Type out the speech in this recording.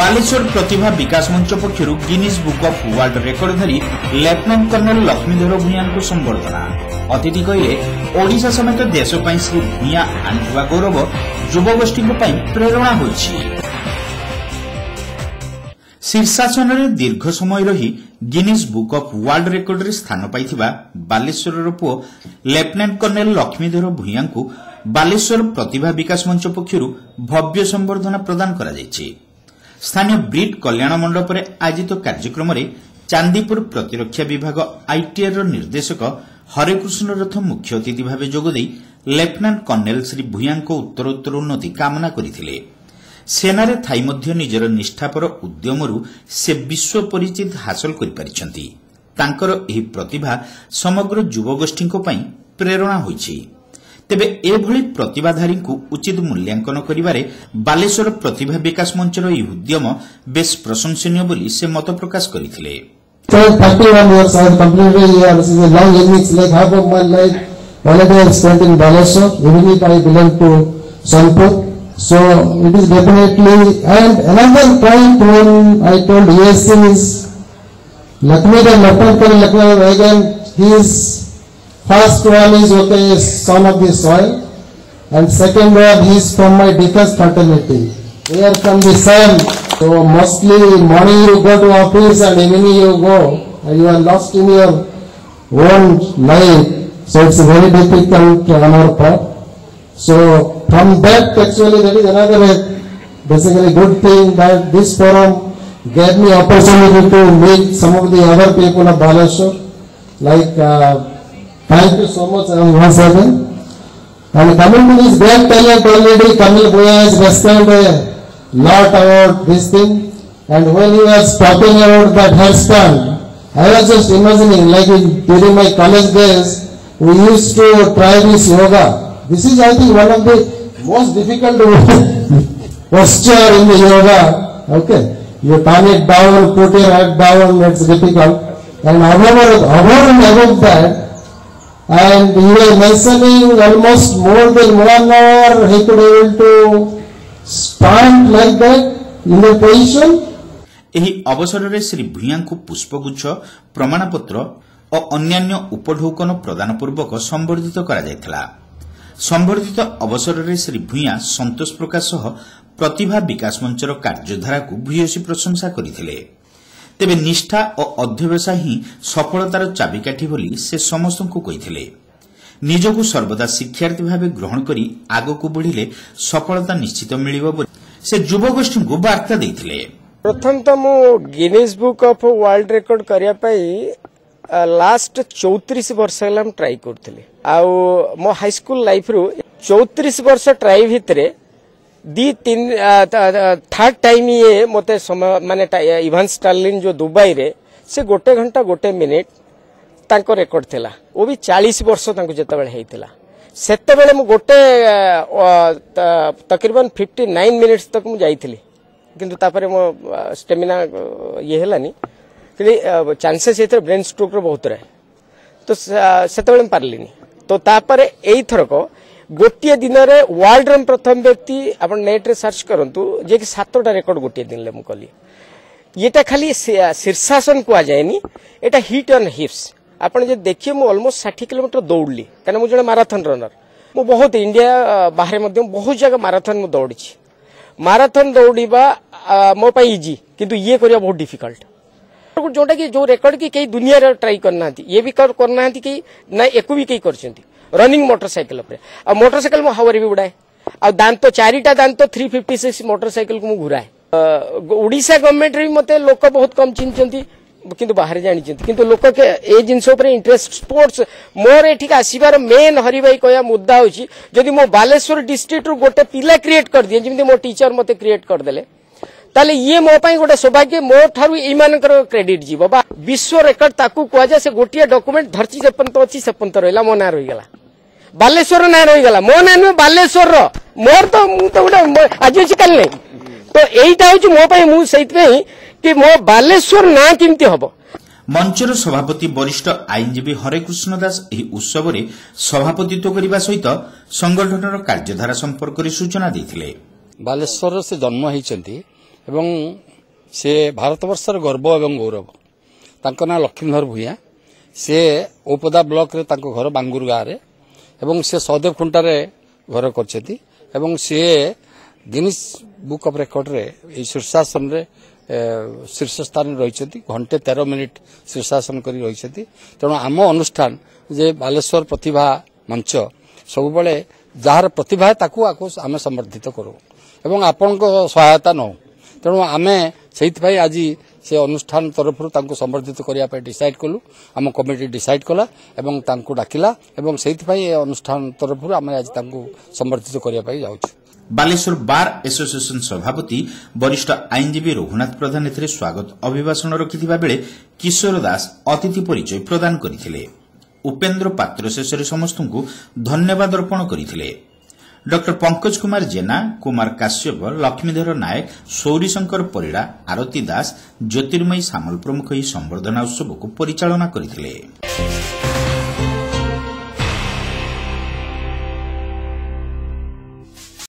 बालेश्वर प्रतिभा विकास मंच पक्षर Guinness book of world रेकर्डधारी lieutenant colonel Laxmidhar Bhuya को संबर्धना। अतिथि कहले ओडिशा समेत देश पर श्री भूया आनिथिबा गौरव युवगोष्ठी प्रेरणा होइछि। शीर्षासन में दीर्घ समय रही Guinness book of world record स्थान पाइथिबा बालेश्वर पुओ लेफ्टिनेंट कर्नेल लक्ष्मीधर भूया को बालेश्वर प्रतिभा विकास मंच पक्षर भव्य संबर्धना प्रदान करा जायछि। स्थानीय ब्रिट कल्याण मंडप में आयोजित कार्यक्रम में चांदीपुर प्रतिरक्षा विभाग आईटीआर निर्देशक हरेकृष्ण रथ मुख्य अतिथि भाव जोगदे लेफ्टिनेंट कर्नेल श्री भूया उत्तरोत्तर उन्नति कामना करथिले। सेनारे थाई मध्य निजर निष्ठापर उद्यमरू से विश्व परिचित हासिल करिपारिछंती। तांकर एही प्रतिभा समग्र युवगोष्ठी प्रेरणा होइछि। तेबे एभली प्रतिभाधारी को उचित मूल्यांकन करिबारे बालेश्वर प्रतिभा विकास मंचर ई उद्यम बेस प्रशंसनीय बोली से मत प्रकाश करथिले। 31 years I have completed here. This is a long journey. It's like half of my life already I have spent in Baleshwar, even if I belong to Sonpur. So it is definitely. And another point when I told yes is Lakshmidhar Lakshmidhar again. His first one is okay, son of the soil, and second one he is from my defense fraternity. We are from the same. So mostly morning you go to office and evening you go, and you are lost in your own life. So it's very difficult on our part. So from that actually that is another basically good thing that this forum gave me opportunity to meet some of the other people of Baleshwar. Like thank you so much once again. And coming to this great talent already, Kamil Bhuya has described a lot about this thing. And when he was talking about that hairstyle, I was just imagining like during my college days, we used to try this yoga. This is I think one of the most difficult posture in the yoga. Okay, you turn it down, put your head down, it's difficult. And above that, and he was mentioning almost more than 1 hour he could able to stand like that in the position. एही अवसर में श्री भूया को पुष्पगुच्छ प्रमाणपत्र और अन्यान्य उपढौकन प्रदान पूर्वक संबर्धित करा जायथिला। संबर्धित अवसर में श्री भूया संतोष प्रकाश सह प्रतिभा विकास मंचर कार्यधारा को भूयसी प्रशंसा करथिले। तेबे निष्ठा और अध्यवसाय ही सफलतार चाबिकाठी बोली से समस्त को कहिथिले। निजको सर्वदा शिक्षार्थी भाव ग्रहण करी आगको बढ़िले सफलता निश्चित मिलिबो बोली से युवगोष्ठी को वार्ता देथिले। प्रथम तो मु Guinness book of world record करिया पई लास्ट 34 वर्ष हम ट्राई करथिले। आ मो हाई स्कूल लाइफ रु 34 वर्ष ट्राई भितरे थर्ड टाइम ये मते माने इवान स्टार्लिन जो दुबई रे से 1 घंटा 1 मिनिट तांको रेकॉर्ड थिला। वो भी 40 वर्ष तांको जेतेबेले हेइतिला। सेतेबेले मु गोटे तकरीबन 59 मिनिट्स तक मु जाईथिली, किंतु तापरे मो स्टेमिना ये हेलानी कि चांसेस एथरे ब्रेन स्ट्रोक रो बहुत रहे, तो सेतेबेले पारलिनी। तो तापरे एई थरको गोटे दिन रे वर्ल्ड रे प्रथम व्यक्ति आपण नेट रे सर्च करंतु जे कि 7टा रेकॉर्ड गोटे दिन ले मु कली। येटा खाली शीर्षासन को आ जायनी, एटा हिट ऑन हिप्स। आपण जे देखिए मु ऑलमोस्ट 60 किलोमीटर दौड़ली, कारण मु जने मैराथन रनर। मु बहुत इंडिया बाहर मध्य बहुत जगह मैराथन मु दौड़ीछि। मैराथन दौड़ीबा मो पई इजी, किंतु ये करिया बहुत डिफिकल्ट। जोटा कि जो रेकॉर्ड की कई दुनिया रे ट्राई करना ये भी करना कि ना एको भी कई करछंती रनिंग मोटरसाइकिल पे। आ मोटरसाइकिल मो हावर भी उड़ाए। आ दांत 4टा दांत 356 मोटरसाइकिल को मु घुराए। ओडिशा गवर्नमेंट रे मते लोक बहुत कम चिन्हचंती, किंतु बाहर जानी चिन्हती, किंतु लोक के ए जिंस ऊपर इंटरेस्ट स्पोर्ट्स मोर एठी आसीबार मेन हरि भाई कहया मुद्दा होची जदी मो बालेश्वर डिस्ट्रिक्ट रो गोटे पिला क्रिएट कर दिए, जेमति मो टीचर मते क्रिएट कर देले, ताले ये मो पई गोटे सौभाग्य। मो थारु ई मानकर क्रेडिट जीवो बा विश्व रेकॉर्ड ताकू कुआ जा से गोटिया डॉक्यूमेंट धरची जे पंत अछि से पंत रहला मो ना रहि गेला, बालेश्वर ना रहि गेला, मो ना बालेश्वर रो मोर तो मु तो गोटे आज अछि कल नै। तो एईटा होची मो पई मु सहित पई कि मो बालेश्वर ना किमती हबो। मंचर सभापति वरिष्ठ आईनजीवी हरेकृष्ण दास एही उत्सव रे सभापतित्व करिबा सहित संगठनर कार्यधारा संपर्क रे सूचना दैथिले। बालेश्वर से जन्म होइचंती एवं से भारतवर्षर गर्व एवं गौरव तांको ना लक्ष्मीधर भूया से ओपदा ब्लॉक रे तांको घर बांगुर गाँव रे एवं से सहदेव खुंटारे घर करछथि एवं से गिनीज बुक ऑफ रेकॉर्ड रे ए शीर्षासन रे शीर्ष स्थान रही घंटे 13 मिनिट शीर्षासन कर रही तेणु आम अनुष्ठान जे बालेश्वर प्रतिभा मंच सब बेले जार प्रतिभा है ताकू आम समर्थित करूँ एवं आपण सहायता नौ तेणु आम से आज से अनुष्ठान तरफ समर्थित करने डिसाइड कलु आम कमिटी डिसाइड कला एवं तांको डाकिला एवं से अनुष्ठान तरफ आम आज समर्थित करने जाऊँ। बालेश्वर बार एसोसिएशन सभापति वरिष्ठ आईनजीवी रघुनाथ प्रधान एथिरे स्वागत अभिभाषण रखिथिबा बेले किशोर दास अतिथि परिचय प्रदान करिथिले। उपेन्द्र पात्र शेषरे समस्तଙ୍କୁ धन्यवाद अर्पण करिथिले। डॉक्टर पंकज कुमार जेना, कुमार काश्यप, लक्ष्मीधर नायक, सौरीशंकर परिड़ा, आरती दास, ज्योतिर्मयी सामल प्रमुख ଏହି ସମ୍ବର୍ଦ୍ଧନା ଉତ୍ସବକୁ ପରିଚାଳନା କରିଥିଲେ।